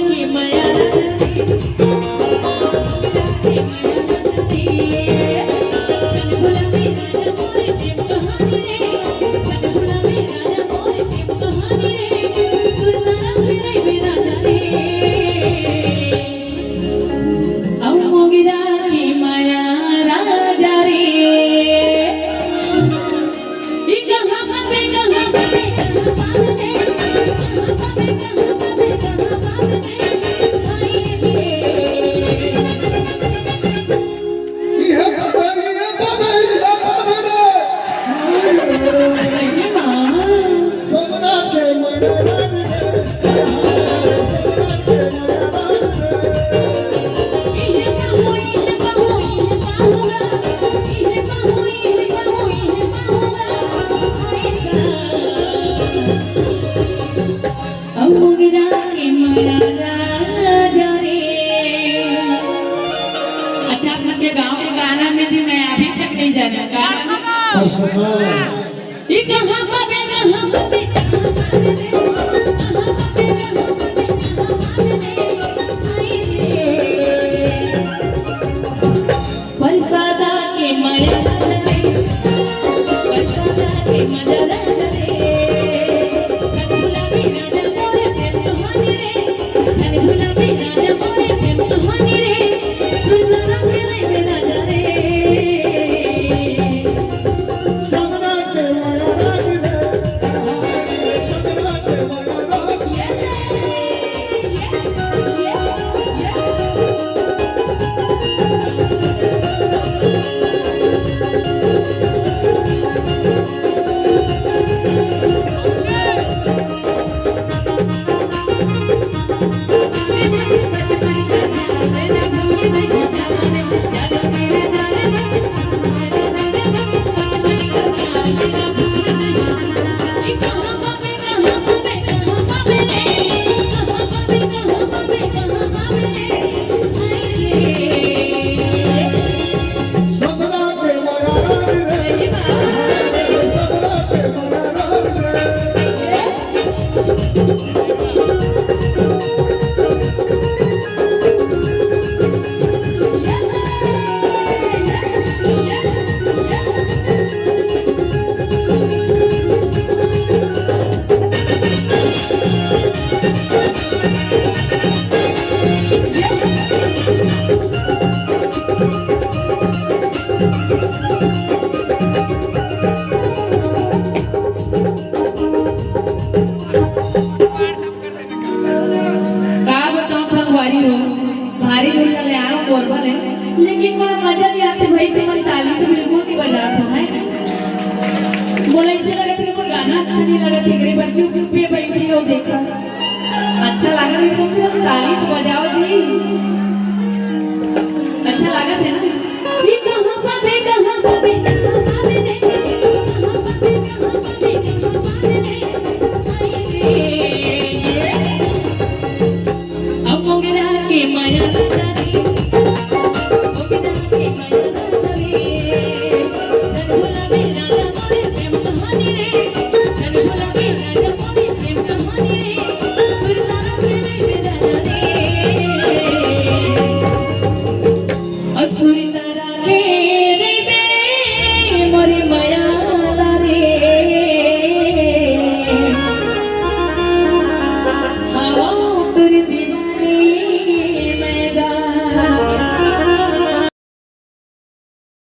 की माया गाँव के गाना में जी मैं अभी तक नहीं जाना गाना ये कहां पे परसादा के माया परसादा के मजा भारी जो ले आया बोरबल है लेकिन बड़ा मजा नहीं आते भाई तुम्हारी ताली तो बिल्कुल नहीं बजा तो है बोला इसे लगा था कि कोई गाना अच्छा नहीं लगा था मेरे बच्चे चुप पे बैठी हो देखा अच्छा लगा मेरे को ताली तो बजाओ जी अच्छा लगा था ना ये कहां पे माया